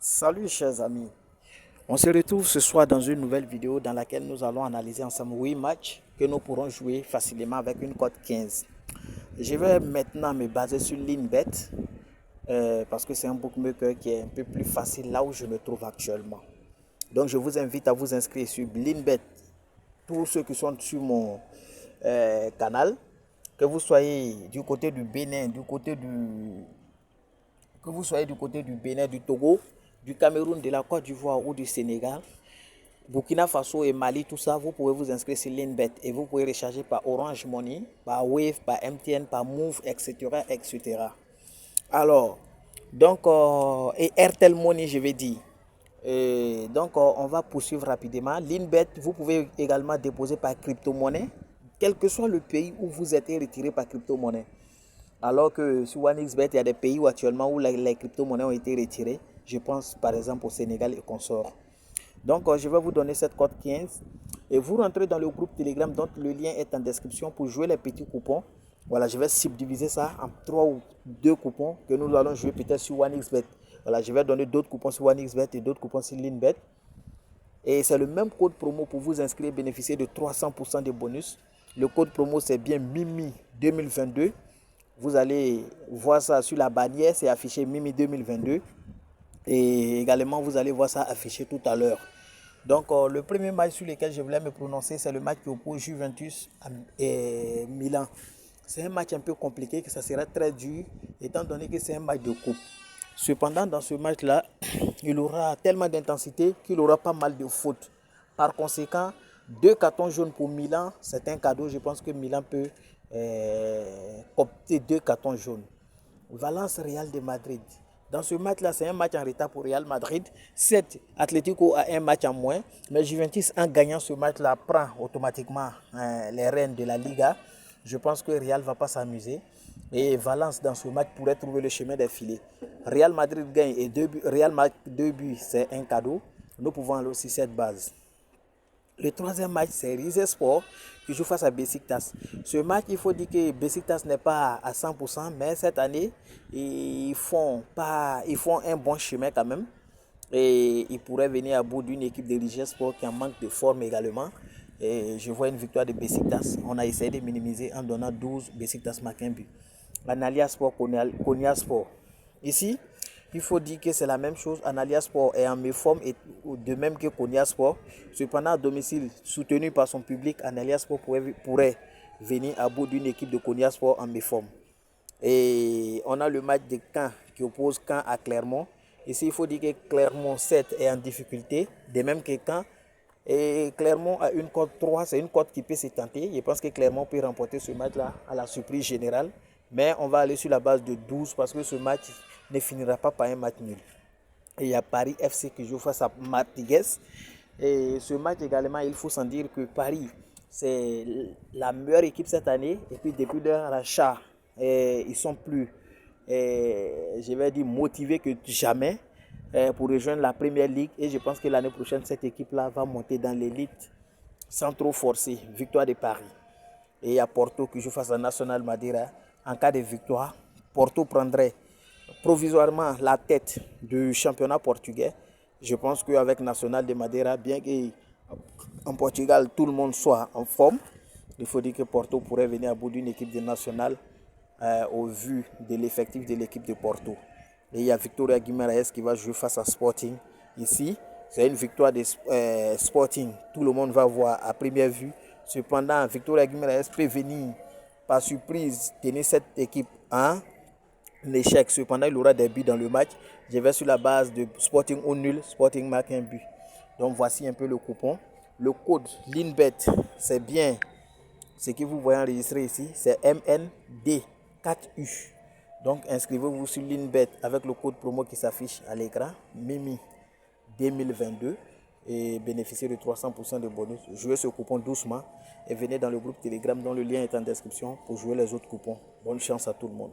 Salut chers amis, on se retrouve ce soir dans une nouvelle vidéo dans laquelle nous allons analyser ensemble 8 matchs que nous pourrons jouer facilement avec une cote 15. Je vais maintenant me baser sur Linbet parce que c'est un bookmaker qui est un peu plus facile là où je me trouve actuellement. Donc je vous invite à vous inscrire sur Linbet, tous ceux qui sont sur mon canal, que vous soyez du côté du Bénin, que vous soyez du côté du Bénin, du Togo, du Cameroun, de la Côte d'Ivoire ou du Sénégal, Burkina Faso et Mali, tout ça, vous pouvez vous inscrire sur Linbet et vous pouvez recharger par Orange Money, par Wave, par MTN, par Move, etc. etc. Alors, donc, et Airtel Money, je vais dire. Et donc, on va poursuivre rapidement. Linbet, vous pouvez également déposer par crypto-monnaie, quel que soit le pays où vous êtes retiré par crypto-monnaie. Alors que sur OneXBet, il y a des pays où actuellement où les crypto-monnaies ont été retirées. Je pense par exemple au Sénégal et consorts. Donc je vais vous donner cette code 15 et vous rentrez dans le groupe Telegram dont le lien est en description pour jouer les petits coupons. Voilà, je vais subdiviser ça en 3 ou 2 coupons que nous allons jouer peut-être sur OneXBet. Voilà, je vais donner d'autres coupons sur OneXBet et d'autres coupons sur Linbet. Et c'est le même code promo pour vous inscrire et bénéficier de 300% de bonus. Le code promo c'est bien Mimi 2022. Vous allez voir ça sur la bannière, c'est affiché Mimi 2022. Et également, vous allez voir ça affiché tout à l'heure. Donc, le premier match sur lequel je voulais me prononcer, c'est le match qui oppose Juventus et Milan. C'est un match un peu compliqué, que ça sera très dur, étant donné que c'est un match de coupe. Cependant, dans ce match-là, il aura tellement d'intensité qu'il aura pas mal de fautes. Par conséquent, 2 cartons jaunes pour Milan, c'est un cadeau. Je pense que Milan peut opter 2 cartons jaunes. Valence Real de Madrid. Dans ce match-là, c'est un match en retard pour Real Madrid. Certes, Atlético a un match en moins, mais Juventus, en gagnant ce match-là, prend automatiquement les rênes de la Liga. Je pense que Real ne va pas s'amuser. Et Valence, dans ce match, pourrait trouver le chemin des filets. Real Madrid gagne et Real Madrid 2 buts, c'est un cadeau. Nous pouvons aller aussi cette base. Le troisième match, c'est Rizespor qui joue face à Besiktas. Ce match, il faut dire que Besiktas n'est pas à 100%, mais cette année, ils font un bon chemin quand même. Et ils pourraient venir à bout d'une équipe de Rizespor qui en manque de forme également. Et je vois une victoire de Besiktas. On a essayé de minimiser en donnant 12, Besiktas marque un but. Antalya Sport, Konyaspor. Ici, il faut dire que c'est la même chose. Antalya Sport est en méforme et de même que Konyaspor. Cependant, à domicile, soutenu par son public, Antalya Sport pourrait venir à bout d'une équipe de Konyaspor en méforme. Et on a le match de Caen qui oppose Caen à Clermont. Ici, il faut dire que Clermont 7 est en difficulté, de même que Caen. Et Clermont a une cote 3, c'est une cote qui peut se tenter. Je pense que Clermont peut remporter ce match-là à la surprise générale. Mais on va aller sur la base de 12 parce que ce match ne finira pas par un match nul. Et il y a Paris FC qui joue face à Martigues. Et ce match également, il faut s'en dire que Paris, c'est la meilleure équipe cette année. Et puis depuis leur rachat, ils sont plus, je vais dire, motivés que jamais pour rejoindre la Première Ligue. Et je pense que l'année prochaine, cette équipe-là va monter dans l'élite sans trop forcer. Victoire de Paris. Et il y a Porto qui joue face à National Madeira. En cas de victoire, Porto prendrait provisoirement la tête du championnat portugais. Je pense qu'avec National de Madeira, bien qu'en Portugal tout le monde soit en forme, il faut dire que Porto pourrait venir à bout d'une équipe de nationale au vu de l'effectif de l'équipe de Porto. Et il y a Victoria Guimaraes qui va jouer face à Sporting. Ici, c'est une victoire de Sporting. Tout le monde va voir à première vue. Cependant, Victoria Guimaraes peut venir par surprise tenir cette équipe en échec. Cependant, il aura des buts dans le match. Je vais sur la base de Sporting au nul. Sporting marque un but. Donc voici un peu le coupon. Le code Linbet, c'est bien ce que vous voyez enregistré ici. C'est MND4U. Donc inscrivez-vous sur Linbet avec le code promo qui s'affiche à l'écran. Mimi 2022 et bénéficiez de 300% de bonus. Jouez ce coupon doucement et venez dans le groupe Telegram dont le lien est en description pour jouer les autres coupons. Bonne chance à tout le monde.